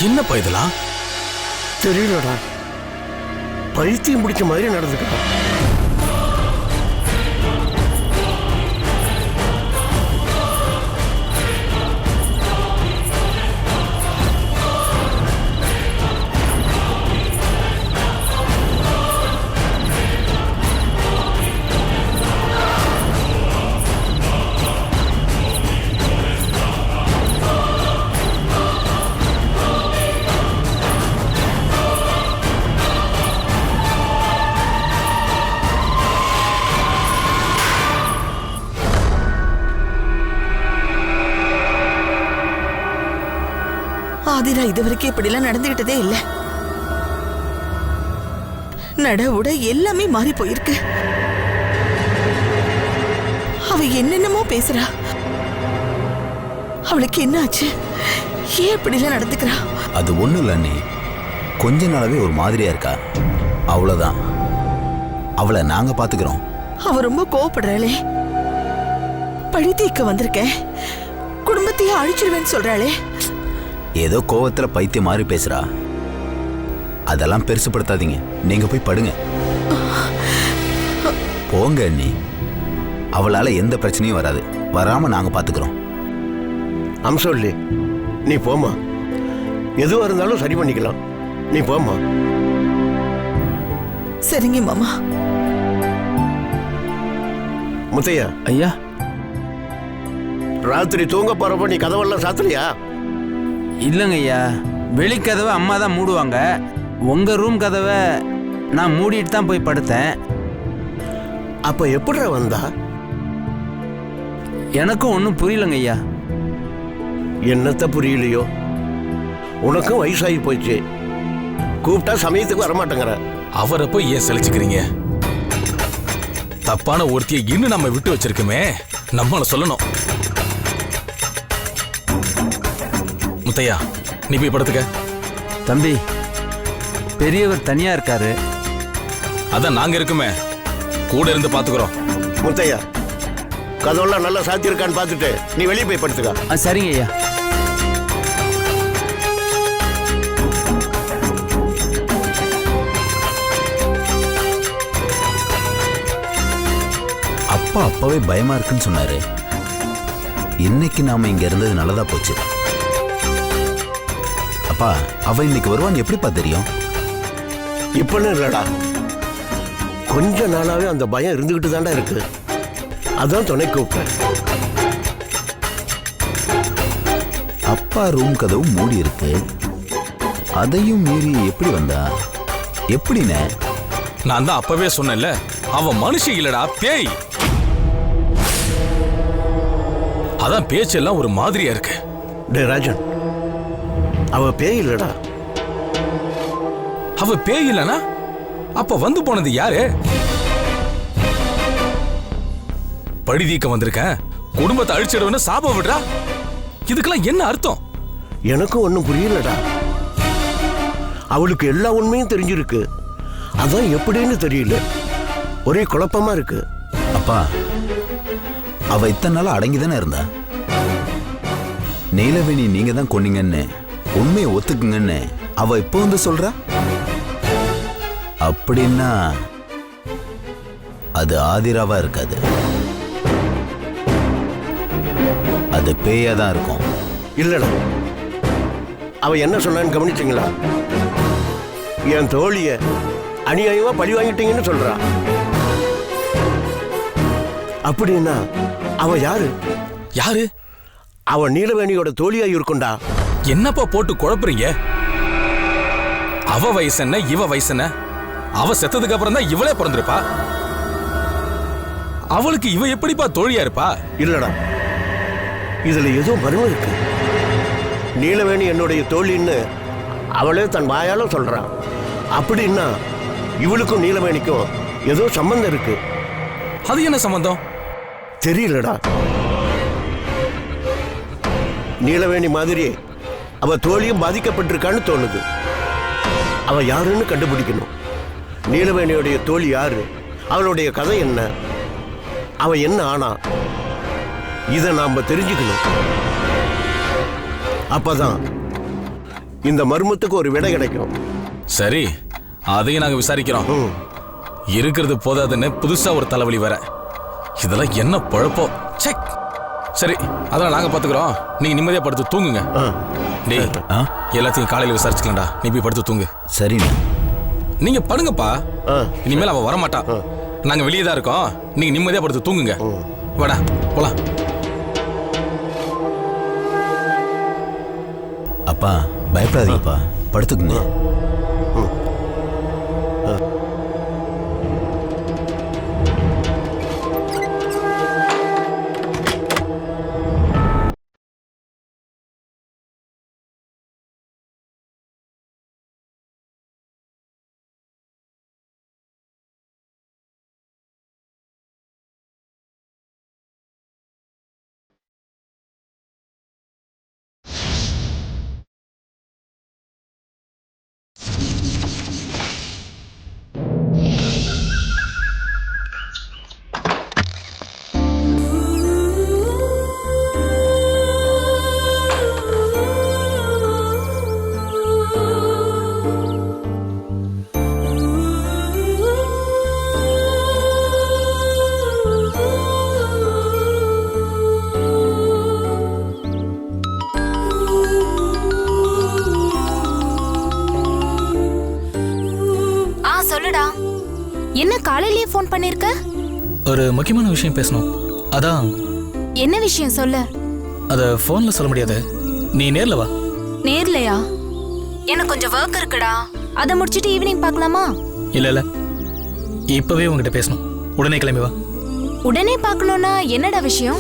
என்னப்பா இதெல்லாம்? தெரியலடா, பைத்தியம் பிடிச்ச மாதிரி நடந்துக்கிட்டான். ஆதிரா இதுவரைக்கும் இப்படி எல்லாம் நடந்துகிட்டதே இல்ல. நட உட எல்லாமே மாறி போயிருக்கு. அவ என்னென்னமோ பேசுறா. அவளுக்கு என்ன ஆச்சு? ஏன் இப்படி எல்லாம் நடந்துக்கிறா? அது ஒண்ணும் இல்ல அண்ணி, கொஞ்ச நாளாவே ஒரு மாதிரியா இருக்கா, அவ்வளவுதான். அவளை நாங்க பாத்துக்கிறோம். அவ ரொம்ப கோவப்படுறாளே. பழி தீர்க்க வந்திருக்கேன், குடும்பத்தையே அழிச்சிருவேன்னு சொல்றாளே. ஏதோ கோவத்துல பைத்தியம் மாதிரி பேசுறா. அதெல்லாம் பெருசுப்படுத்தாதீங்க, நீங்க போய் படுங்க. போங்க அண்ணி, அவளால எந்த பிரச்சனையும் வராது. வராம நாங்க பாத்துக்கிறோம். அம்சோல்லி, நீ போமா. எதுவா இருந்தாலும் சரி பண்ணிக்கலாம். நீ போமா. சரிங்க மாமா. முத்தையா ஐயா, ராத்திரி தூங்க போறப்ப நீ கதவெல்லாம் சாத்தலையா? இல்லைங்க ஐயா, வெளிக்கதவை அம்மா தான் மூடுவாங்க. உங்க ரூம் கதவை நான் மூடிட்டு தான் போய் படுத்தேன். அப்ப எப்படிடா வந்தா? எனக்கும் ஒன்றும் புரியலங்க ஐயா. என்னத்த புரியலையோ? உனக்கும் வயசாகி போச்சு, கூப்பிட்டா சமயத்துக்கு வரமாட்டேங்கிற. அவரை போய் ஏன் சலிச்சுக்கிறீங்க? தப்பான ஒருத்தியை இன்னும் நம்ம விட்டு வச்சிருக்கோமே, நம்மள சொல்லணும். முத்தையா, நீ போய் படுத்துக்க. தம்பி, பெரியவர் தனியா இருக்காரு. அதான் நாங்க இருக்குமே, கூட இருந்து பாத்துக்கிறோம். முத்தையா, கதவெல்லாம் நல்லா சாத்தி இருக்கான்னு பார்த்துட்டு நீ வெளியே போய் படுத்துக்க. சரிங்க ஐயா. அப்பா அப்பவே பயமா இருக்குன்னு சொன்னாரு. இன்னைக்கு நாம இங்க இருந்தது நல்லதா போச்சு. அப்பா, அவ இன்னைக்கு வருவான்னு எப்படிப்பா தெரியும்? இப்பன்னு இல்லடா, கொஞ்ச நாளாவே அந்த பயம் இருந்துகிட்டு தாண்டா இருக்கு. அதான் துணை கூப்பிட்டேன். அப்பா ரூம் கதவு மூடி இருக்கு, அதையும் மீறி எப்படி வந்தா? எப்படின்னு நான் தான் அப்பவே சொன்னேன்ல, அவன் மனுஷி இல்லடா, பேய். அதான் பேச்செல்லாம் ஒரு மாதிரியா இருக்கு. டே ராஜன், அவ பேய் இல்லடா. அவ பேய் இல்லனா அப்ப வந்து போனது யாரு? பழி தீர்க்க வந்திருக்கேன், குடும்பத்தை அழிச்சிடுவேன்னு சாபம் விடுறா. இதுக்கெல்லாம் என்ன அர்த்தம்? எனக்கும் ஒன்னும் புரியலடா. அவளுக்கு எல்லா உண்மையும் தெரிஞ்சிருக்கு, அதான் எப்படின்னு தெரியல. ஒரே குழப்பமா இருக்கு. அப்பா, அவ இத்தனை நாளா அடங்கிதானே இருந்தா. நீலவேணி நீங்க தான் கொன்னீங்கன்னு, உண்மையை ஒத்துக்குங்கன்னு அவ இப்போ வந்து சொல்றா. அப்படின்னா அது ஆதிராவா இருக்காது, அது பேயா தான் இருக்கும். இல்லடா, அவ என்ன சொன்னான்னு கவனிச்சீங்களா? என் தோழிய அநியாயமா பழி வாங்கிட்டீங்கன்னு சொல்றா. அப்படின்னா அவ யாரு? யாரு? அவ நீலவேணியோட தோழியா இருக்குண்டா. என்னப்பா போட்டு குழப்புறீங்க? அவ வயசு என்ன, இவ வயசு என்ன? அவ செத்ததுக்கு அப்புறம் தான் இவளே பிறந்திருப்பா. அவளுக்கு இவ எப்படிப்பா தோழியா இருப்பா? இல்லடா, இதுல ஏதோ மர்மம் இருக்கு. நீலவேணி என்னுடைய தோழின்னு அவளே தன் வாயால சொல்றான். அப்படின்னா இவளுக்கும் நீலவேணிக்கும் ஏதோ சம்பந்தம் இருக்கு. அது என்ன சம்பந்தம்? தெரியலடா. நீலவேணி மாதிரி அவ தோழியும் பாதிக்கப்பட்டிருக்கான்னு தோணுது. அவ யாருன்னு கண்டுபிடிக்கணும். நீலவேணியோடைய தோழி யாரு, அவளுடைய கதை என்ன, அவ என்ன ஆனா, இதை நாம தெரிஞ்சுக்கணும். அப்பதான் இந்த மர்மத்துக்கு ஒரு விடை கிடைக்கும். சரி, அதையும் நாங்க விசாரிக்கிறோம். ம். இருக்கிறது போதாதுன்னு புதுசா ஒரு தலைவலி வேற. இதெல்லாம் என்ன பழப்போ. செக். சரி, அதெல்லாம் நாங்க பாத்துக்கிறோம். நீங்க நிம்மதியா படுத்து தூங்குங்க. ஆ. டேய், ஆ எல்லாத்தையும் காலையில விசாரிச்சுக்கலாம்டா. நீ போய் படுத்து தூங்கு. சரிண்ணே. நீங்க படுங்கப்பா. ஆ. இனிமேல் அவன் வரமாட்டான். நாங்க வெளியே தான் இருக்கோம். நீங்க நிம்மதியா படுத்து தூங்குங்க. வாடா போலாம். அப்பா பயப்படாதீங்கப்பா, படுத்துக்குங்க. சொல்லுடா, என்ன காலையிலேயே ஃபோன் பண்ணிருக்க? ஒரு முக்கியமான விஷயம் பேசணும். அதான். என்ன விஷயம் சொல்லு. அத போன்ல சொல்ல முடியாது, நீ நேர்ல வா. நேர்லயா? எனக்கு கொஞ்சம் வர்க் இருக்குடா, அத முடிச்சிட்டு ஈவினிங் பார்க்கலாமா? இல்ல இப்பவே உங்ககிட்ட பேசணும், உடனே கிளம்பி வா. உடனே பார்க்கணும்னா என்னடா விஷயம்?